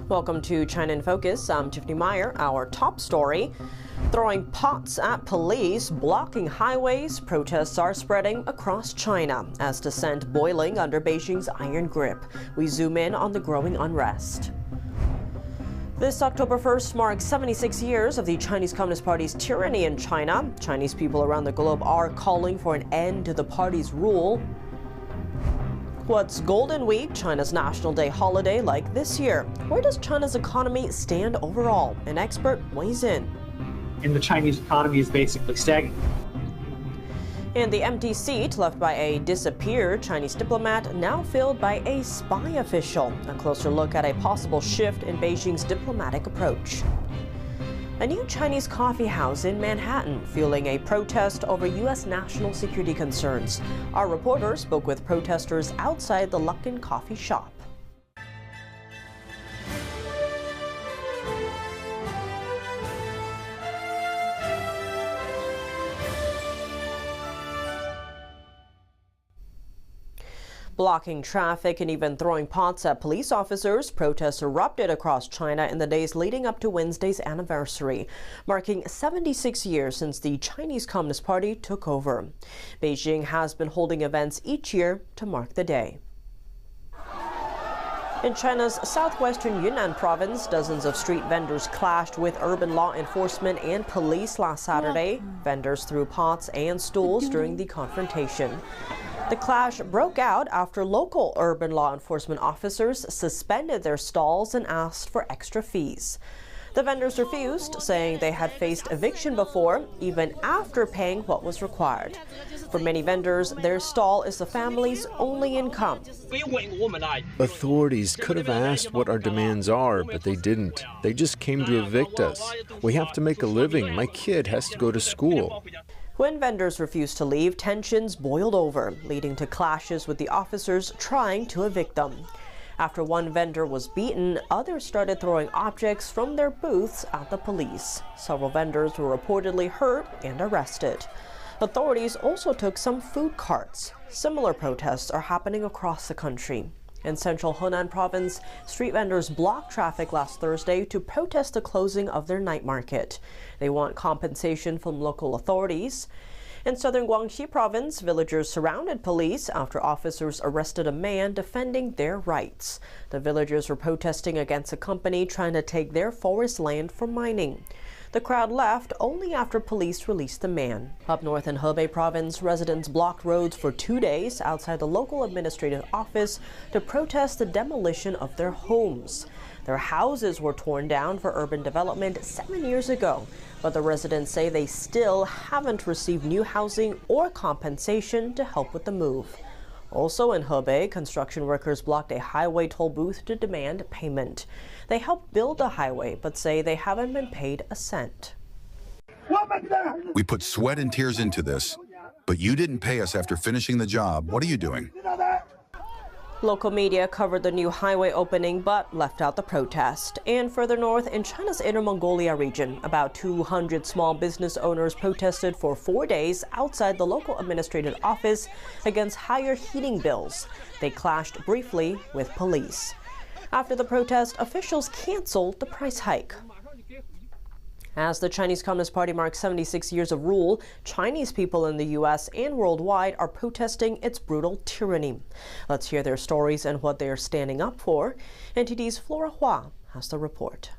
Welcome to China in Focus. I'm Tiffany Meyer. Our top story: throwing pots at police, blocking highways, protests are spreading across China as dissent boiling under Beijing's iron grip. We zoom in on the growing unrest. This October 1st marks 76 years of the Chinese Communist Party's tyranny in China. Chinese people around the globe are calling for an end to the party's rule. What's Golden Week, China's National Day holiday, like this year? Where does China's economy stand overall? An expert weighs in. And the Chinese economy is basically stagnant. And the empty seat left by a disappeared Chinese diplomat now filled by a spy official. A closer look at a possible shift in Beijing's diplomatic approach. A new Chinese coffee house in Manhattan fueling a protest over U.S. national security concerns. Our reporter spoke with protesters outside the Luckin coffee shop. Blocking traffic and even throwing pots at police officers, protests erupted across China in the days leading up to Wednesday's anniversary, marking 76 years since the Chinese Communist Party took over. Beijing has been holding events each year to mark the day. In China's southwestern Yunnan province, dozens of street vendors clashed with urban law enforcement and police last Saturday. Vendors threw pots and stools during the confrontation. The clash broke out after local urban law enforcement officers suspended their stalls and asked for extra fees. The vendors refused, saying they had faced eviction before, even after paying what was required. For many vendors, their stall is the family's only income. Authorities could have asked what our demands are, but they didn't. They just came to evict us. We have to make a living. My kid has to go to school. When vendors refused to leave, tensions boiled over, leading to clashes with the officers trying to evict them. After one vendor was beaten, others started throwing objects from their booths at the police. Several vendors were reportedly hurt and arrested. Authorities also took some food carts. Similar protests are happening across the country. In central Henan province, street vendors blocked traffic last Thursday to protest the closing of their night market. They want compensation from local authorities. In southern Guangxi province, villagers surrounded police after officers arrested a man defending their rights. The villagers were protesting against a company trying to take their forest land for mining. The crowd left only after police released the man. Up north in Hebei province, residents blocked roads for 2 days outside the local administrative office to protest the demolition of their homes. Their houses were torn down for urban development 7 years ago, but the residents say they still haven't received new housing or compensation to help with the move. Also in Hebei, construction workers blocked a highway toll booth to demand payment. They helped build the highway, but say they haven't been paid a cent. We put sweat and tears into this, but you didn't pay us after finishing the job. What are you doing? Local media covered the new highway opening but left out the protest. And further north, in China's Inner Mongolia region, about 200 small business owners protested for 4 days outside the local administrative office against higher heating bills. They clashed briefly with police. After the protest, officials canceled the price hike. As the Chinese Communist Party marks 76 years of rule, Chinese people in the U.S. and worldwide are protesting its brutal tyranny. Let's hear their stories and what they are standing up for. NTD's Flora Hua has the report.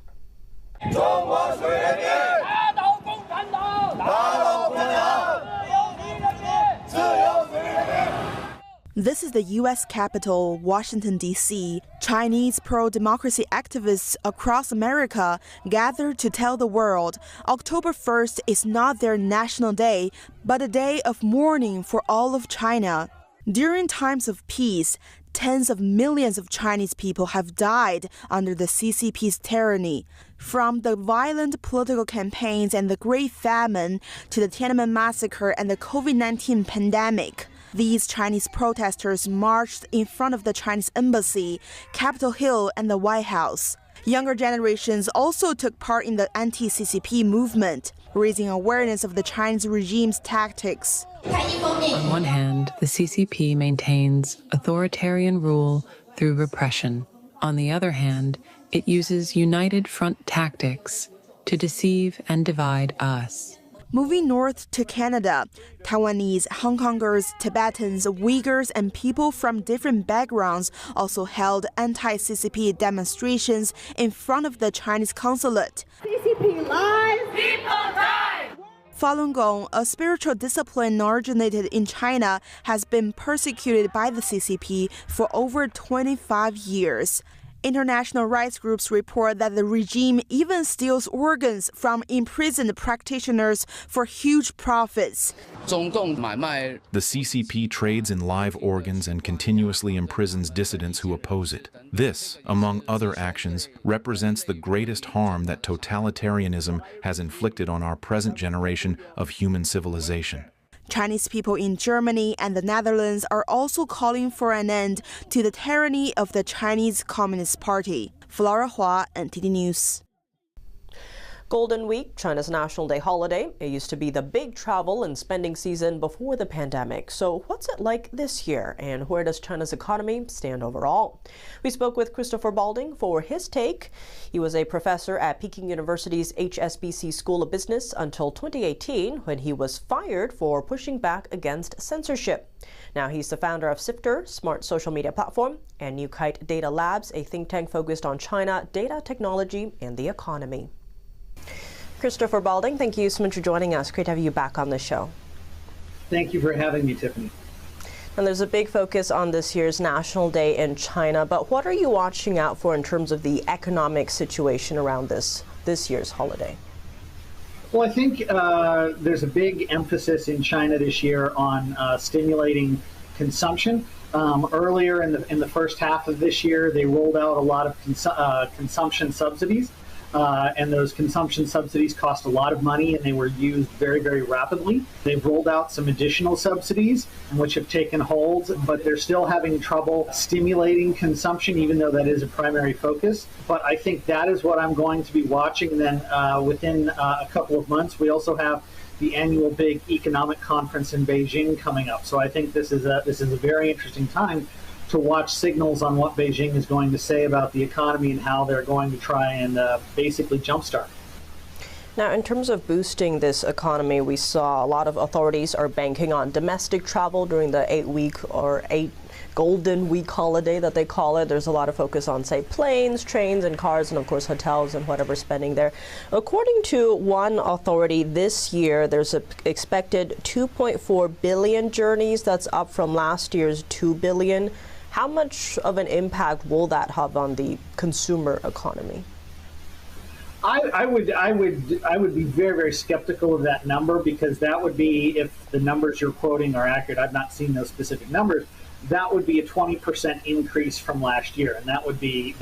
This is the U.S. Capitol, Washington, D.C. Chinese pro-democracy activists across America gathered to tell the world October 1st is not their national day, but a day of mourning for all of China. During times of peace, tens of millions of Chinese people have died under the CCP's tyranny. From the violent political campaigns and the Great Famine to the Tiananmen massacre and the COVID-19 pandemic, these Chinese protesters marched in front of the Chinese embassy, Capitol Hill, and the White House. Younger generations also took part in the anti-CCP movement, raising awareness of the Chinese regime's tactics. On one hand, the CCP maintains authoritarian rule through repression. On the other hand, it uses united front tactics to deceive and divide us. Moving north to Canada, Taiwanese, Hong Kongers, Tibetans, Uyghurs, and people from different backgrounds also held anti-CCP demonstrations in front of the Chinese consulate. CCP lies, people die! Falun Gong, a spiritual discipline originated in China, has been persecuted by the CCP for over 25 years. International rights groups report that the regime even steals organs from imprisoned practitioners for huge profits. The CCP trades in live organs and continuously imprisons dissidents who oppose it. This, among other actions, represents the greatest harm that totalitarianism has inflicted on our present generation of human civilization. Chinese people in Germany and the Netherlands are also calling for an end to the tyranny of the Chinese Communist Party. Flora Hua, NTD News. Golden Week, China's National Day holiday. It used to be the big travel and spending season before the pandemic. So what's it like this year, and where does China's economy stand overall? We spoke with Christopher Balding for his take. He was a professor at Peking University's HSBC School of Business until 2018, when he was fired for pushing back against censorship. Now he's the founder of Sifter, smart social media platform, and New Kite Data Labs, a think tank focused on China, data technology, and the economy. Christopher Balding, thank you so much for joining us. Great to have you back on the show. Thank you for having me, Tiffany. And there's a big focus on this year's National Day in China, but what are you watching out for in terms of the economic situation around this year's holiday? Well, I think there's a big emphasis in China this year on stimulating consumption. Earlier in the first half of this year, they rolled out a lot of consumption subsidies. And those consumption subsidies cost a lot of money, and they were used very, very rapidly. They've rolled out some additional subsidies, which have taken hold, but they're still having trouble stimulating consumption, even though that is a primary focus. But I think that is what I'm going to be watching. And then within a couple of months, we also have the annual big economic conference in Beijing coming up. So I think this is a very interesting time to watch signals on what Beijing is going to say about the economy and how they're going to try and basically jumpstart. Now, in terms of boosting this economy, we saw a lot of authorities are banking on domestic travel during the 8 Golden Week holiday that they call it. There's a lot of focus on, say, planes, trains, and cars, and of course hotels and whatever spending there. According to one authority, this year there's an expected 2.4 billion journeys. That's up from last year's 2 billion. How much of an impact will that have on the consumer economy? I would be very, very skeptical of that number, because that would be, if the numbers you're quoting are accurate, I've not seen those specific numbers, that would be a 20% increase from last year, and that would be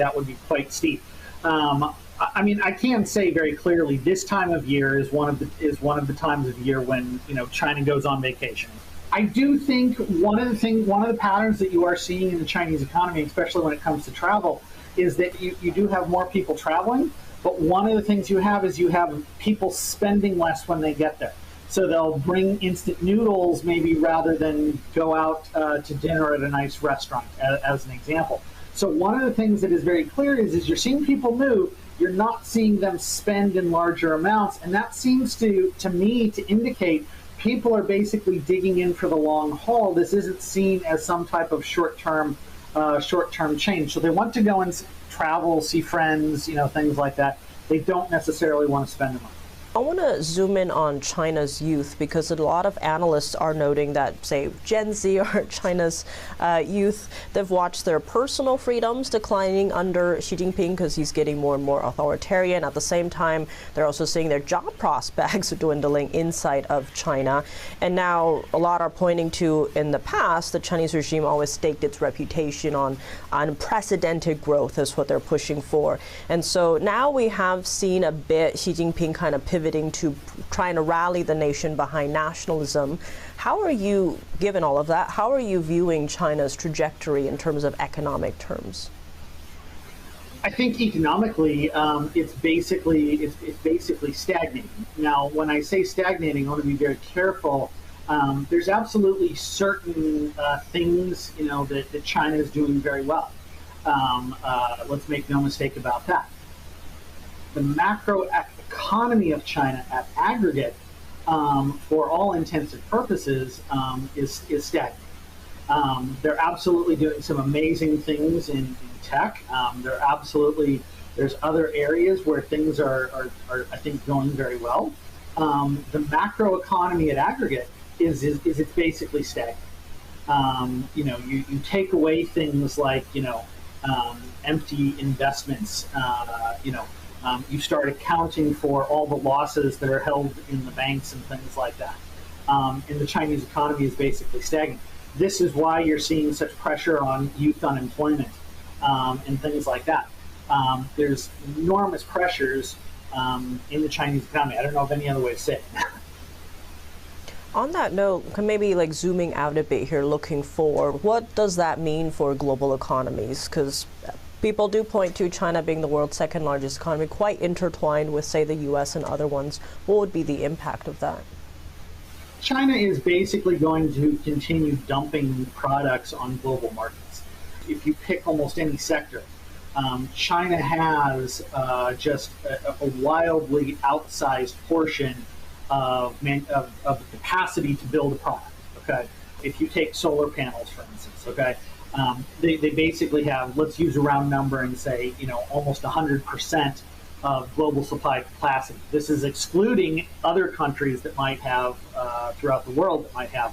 quite steep. I mean, I can say very clearly, this time of year is one of the times of year when China goes on vacation. I do think one of the patterns that you are seeing in the Chinese economy, especially when it comes to travel, is that you do have more people traveling. But one of the things you have is you have people spending less when they get there. So they'll bring instant noodles maybe rather than go out to dinner at a nice restaurant, as an example. So one of the things that is very clear is you're seeing people move, you're not seeing them spend in larger amounts. And that seems to me to indicate people are basically digging in for the long haul. This isn't seen as some type of short-term change. So they want to go and travel, see friends, things like that. They don't necessarily want to spend the money. I want to zoom in on China's youth, because a lot of analysts are noting that, say, Gen Z or China's youth, they've watched their personal freedoms declining under Xi Jinping because he's getting more and more authoritarian. At the same time, they're also seeing their job prospects dwindling inside of China. And now a lot are pointing to, in the past, the Chinese regime always staked its reputation on unprecedented growth is what they're pushing for. And so now we have seen a bit Xi Jinping kind of pivot to trying to rally the nation behind nationalism. How are you, given all of that, how are you viewing China's trajectory in terms of economic terms? I think economically, it's basically stagnating. Now, when I say stagnating, I want to be very careful. There's absolutely certain things, that China is doing very well. Let's make no mistake about that. The macro economy of China at aggregate, for all intents and purposes, is stagnant. They're absolutely doing some amazing things in tech. There's other areas where things are I think, going very well. The macro economy at aggregate is it's basically stagnant. You take away things like, empty investments, you start accounting for all the losses that are held in the banks and things like that. And the Chinese economy is basically stagnant. This is why you're seeing such pressure on youth unemployment and things like that. There's enormous pressures in the Chinese economy. I don't know of any other way to say it. On that note, maybe zooming out a bit here, looking forward, what does that mean for global economies? Because people do point to China being the world's second largest economy, quite intertwined with, say, the U.S. and other ones. What would be the impact of that? China is basically going to continue dumping products on global markets. If you pick almost any sector, China has just a wildly outsized portion of the capacity to build a product. Okay, if you take solar panels, for instance, okay, they basically have, let's use a round number and say, almost 100% of global supply capacity. This is excluding other countries that might have throughout the world that might have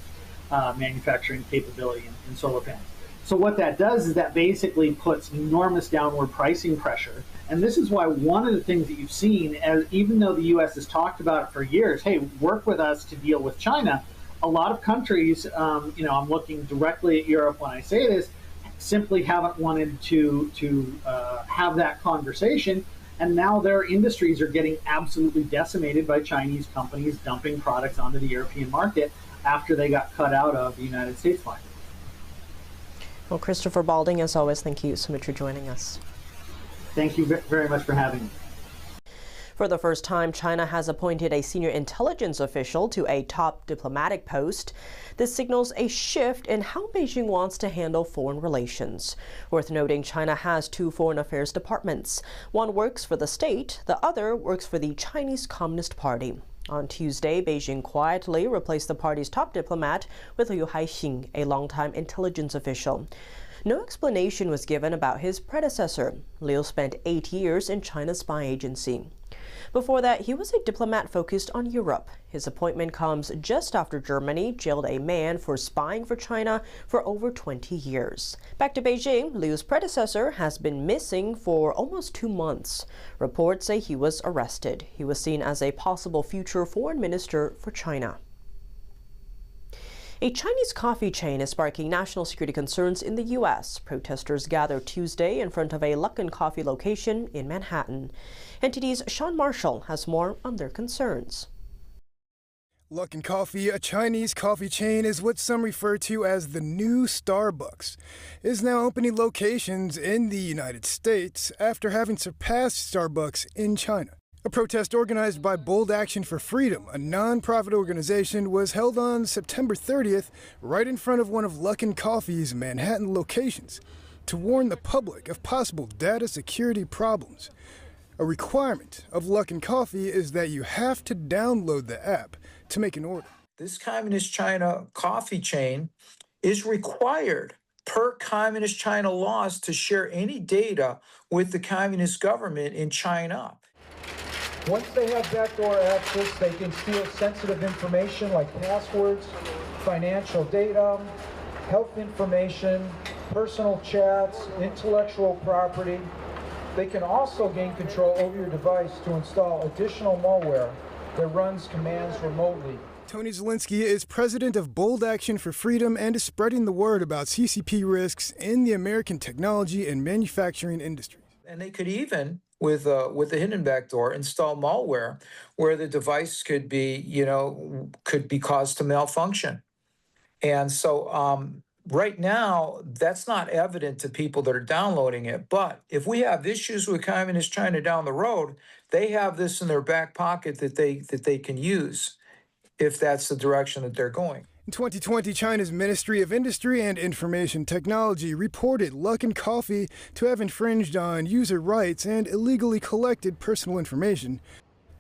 manufacturing capability in solar panels. So what that does is that basically puts enormous downward pricing pressure. And this is why one of the things that you've seen, even though the U.S. has talked about it for years, hey, work with us to deal with China, a lot of countries, I'm looking directly at Europe when I say this, simply haven't wanted to have that conversation. And now their industries are getting absolutely decimated by Chinese companies dumping products onto the European market after they got cut out of the United States market. Well, Christopher Balding, as always, thank you so much for joining us. Thank you very much for having me. For the first time, China has appointed a senior intelligence official to a top diplomatic post. This signals a shift in how Beijing wants to handle foreign relations. Worth noting, China has two foreign affairs departments. One works for the state, the other works for the Chinese Communist Party. On Tuesday, Beijing quietly replaced the party's top diplomat with Liu Haixing, a longtime intelligence official. No explanation was given about his predecessor. Liu spent 8 years in China's spy agency. Before that, he was a diplomat focused on Europe. His appointment comes just after Germany jailed a man for spying for China for over 20 years. Back to Beijing, Liu's predecessor has been missing for almost 2 months. Reports say he was arrested. He was seen as a possible future foreign minister for China. A Chinese coffee chain is sparking national security concerns in the U.S. Protesters gathered Tuesday in front of a Luckin Coffee location in Manhattan. NTD's Sean Marshall has more on their concerns. Luckin Coffee, a Chinese coffee chain, is what some refer to as the new Starbucks. It is now opening locations in the United States after having surpassed Starbucks in China. A protest organized by Bold Action for Freedom, a non-profit organization, was held on September 30th right in front of one of Luckin Coffee's Manhattan locations to warn the public of possible data security problems. A requirement of Luckin Coffee is that you have to download the app to make an order. This Communist China coffee chain is required per Communist China laws to share any data with the Communist government in China. Once they have backdoor access, they can steal sensitive information like passwords, financial data, health information, personal chats, intellectual property. They can also gain control over your device to install additional malware that runs commands remotely. Tony Zielinski is president of Bold Action for Freedom and is spreading the word about CCP risks in the American technology and manufacturing industry. And they could even, with a hidden backdoor, install malware where the device could be caused to malfunction. And so right now, that's not evident to people that are downloading it. But if we have issues with Communist China down the road, they have this in their back pocket that they can use if that's the direction that they're going. In 2020, China's Ministry of Industry and Information Technology reported Luckin Coffee to have infringed on user rights and illegally collected personal information.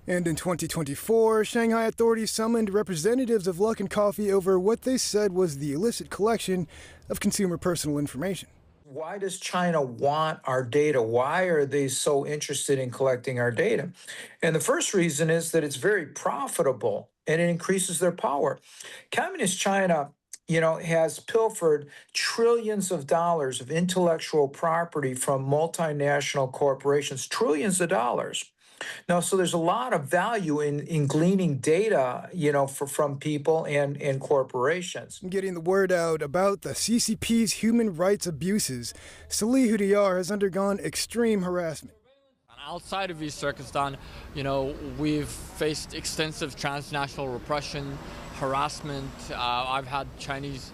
And in 2024, Shanghai authorities summoned representatives of Luckin Coffee over what they said was the illicit collection of consumer personal information. Why does China want our data? Why are they so interested in collecting our data? And the first reason is that it's very profitable and it increases their power. Communist China, has pilfered trillions of dollars of intellectual property from multinational corporations, trillions of dollars. Now, so there's a lot of value in gleaning data, from people and corporations. Getting the word out about the CCP's human rights abuses, Salih Hudayar has undergone extreme harassment. Outside of Uzbekistan, we've faced extensive transnational repression, harassment. I've had Chinese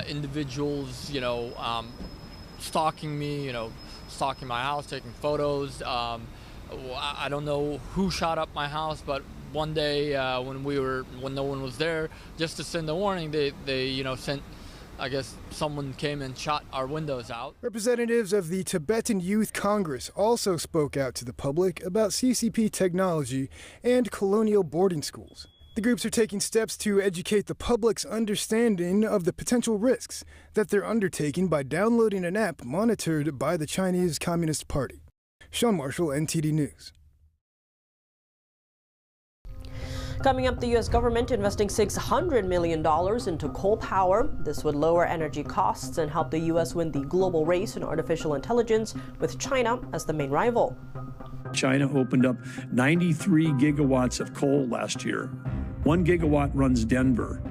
individuals, stalking me, stalking my house, taking photos. I don't know who shot up my house, but one day when no one was there, just to send a warning, they sent, I guess someone came and shot our windows out. Representatives of the Tibetan Youth Congress also spoke out to the public about CCP technology and colonial boarding schools. The groups are taking steps to educate the public's understanding of the potential risks that they're undertaking by downloading an app monitored by the Chinese Communist Party. Sean Marshall, NTD News. Coming up, the U.S. government investing $600 million into coal power. This would lower energy costs and help the U.S. win the global race in artificial intelligence, with China as the main rival. China opened up 93 gigawatts of coal last year. 1 gigawatt runs Denver.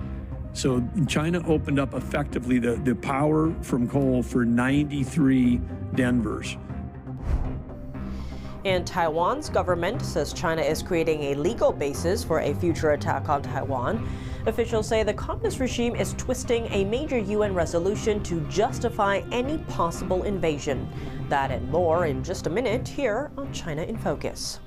So China opened up effectively the power from coal for 93 Denvers. And Taiwan's government says China is creating a legal basis for a future attack on Taiwan. Officials say the communist regime is twisting a major UN resolution to justify any possible invasion. That and more in just a minute here on China in Focus.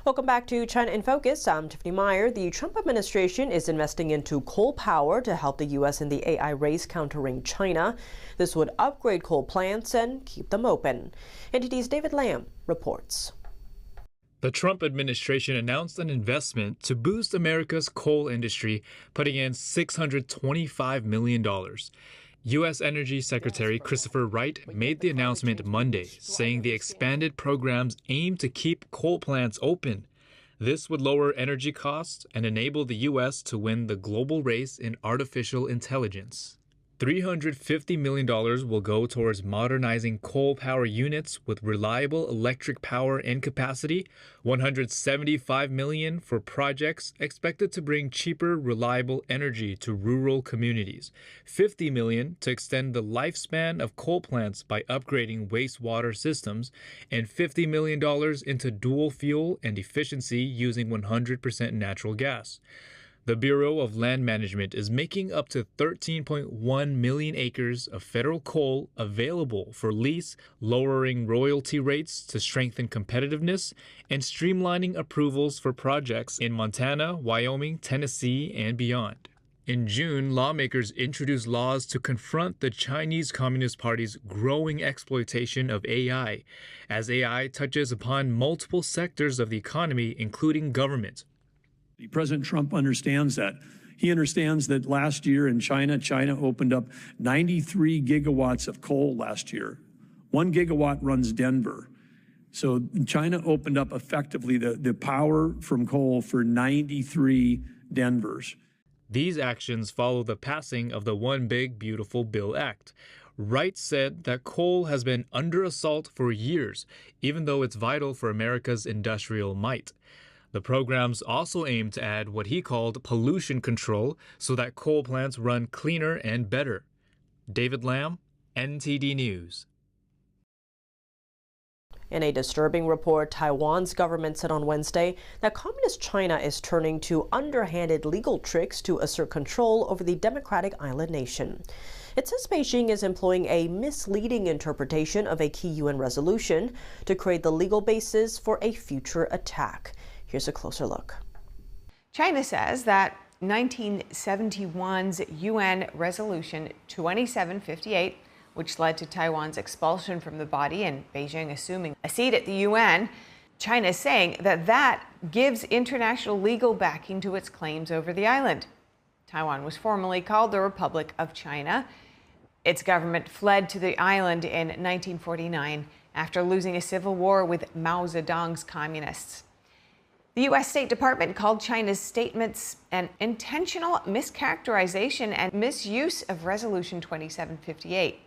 Welcome back to China in Focus. I'm Tiffany Meyer. The Trump administration is investing into coal power to help the U.S. in the AI race countering China. This would upgrade coal plants and keep them open. NTD's David Lamb reports. The Trump administration announced an investment to boost America's coal industry, putting in $625 million. U.S. Energy Secretary Christopher Wright made the announcement Monday, saying the expanded programs aim to keep coal plants open. This would lower energy costs and enable the U.S. to win the global race in artificial intelligence. $350 million will go towards modernizing coal power units with reliable electric power and capacity, $175 million for projects expected to bring cheaper, reliable energy to rural communities, $50 million to extend the lifespan of coal plants by upgrading wastewater systems, and $50 million into dual fuel and efficiency using 100% natural gas. The Bureau of Land Management is making up to 13.1 million acres of federal coal available for lease, lowering royalty rates to strengthen competitiveness, and streamlining approvals for projects in Montana, Wyoming, Tennessee, and beyond. In June, lawmakers introduced laws to confront the Chinese Communist Party's growing exploitation of AI, as AI touches upon multiple sectors of the economy, including government. President Trump understands that. He understands that last year in China opened up 93 gigawatts of coal last year. 1 gigawatt runs Denver. So China opened up effectively the power from coal for 93 Denvers. These actions follow the passing of the One Big Beautiful Bill Act. Wright said that coal has been under assault for years, even though it's vital for America's industrial might. The programs also aim to add what he called pollution control so that coal plants run cleaner and better. David Lamb, NTD News. In a disturbing report, Taiwan's government said on Wednesday that Communist China is turning to underhanded legal tricks to assert control over the democratic island nation. It says Beijing is employing a misleading interpretation of a key UN resolution to create the legal basis for a future attack. Here's a closer look. China says that 1971's UN Resolution 2758, which led to Taiwan's expulsion from the body and Beijing assuming a seat at the UN. China is saying that that gives international legal backing to its claims over the island. Taiwan was formerly called the Republic of China. Its government fled to the island in 1949 after losing a civil war with Mao Zedong's communists. The U.S. State Department called China's statements an intentional mischaracterization and misuse of Resolution 2758.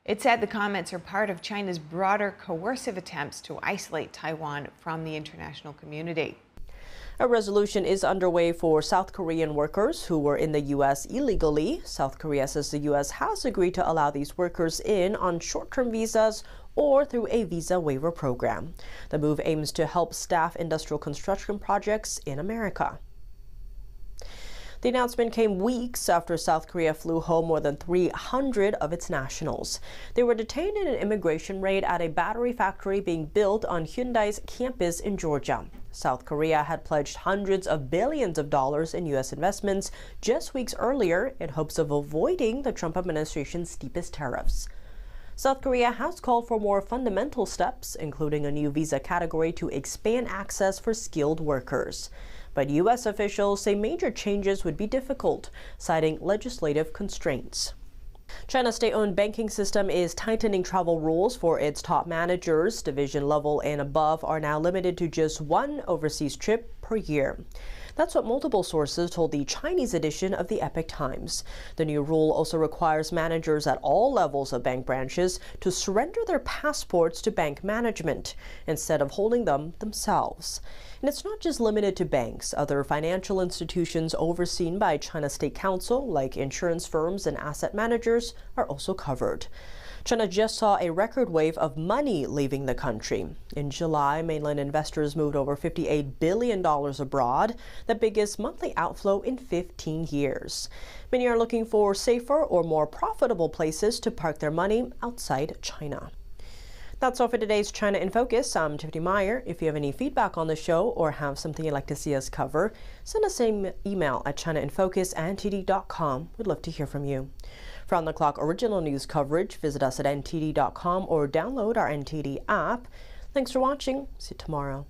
It said the comments are part of China's broader coercive attempts to isolate Taiwan from the international community. A resolution is underway for South Korean workers who were in the U.S. illegally. South Korea says the U.S. has agreed to allow these workers in on short-term visas or through a visa waiver program. The move aims to help staff industrial construction projects in America. The announcement came weeks after South Korea flew home more than 300 of its nationals. They were detained in an immigration raid at a battery factory being built on Hyundai's campus in Georgia. South Korea had pledged hundreds of billions of dollars in U.S. investments just weeks earlier in hopes of avoiding the Trump administration's steepest tariffs. South Korea has called for more fundamental steps, including a new visa category to expand access for skilled workers. But U.S. officials say major changes would be difficult, citing legislative constraints. China's state-owned banking system is tightening travel rules for its top managers. Division level and above are now limited to just one overseas trip per year. That's what multiple sources told the Chinese edition of the Epoch Times. The new rule also requires managers at all levels of bank branches to surrender their passports to bank management instead of holding them themselves. And it's not just limited to banks. Other financial institutions overseen by China's State Council, like insurance firms and asset managers, are also covered. China just saw a record wave of money leaving the country. In July, mainland investors moved over $58 billion abroad, the biggest monthly outflow in 15 years. Many are looking for safer or more profitable places to park their money outside China. That's all for today's China in Focus. I'm Tiffany Meyer. If you have any feedback on the show or have something you'd like to see us cover, send us an email at chinainfocus@ntd.com. We'd love to hear from you. For on-the-clock original news coverage, visit us at ntd.com or download our NTD app. Thanks for watching. See you tomorrow.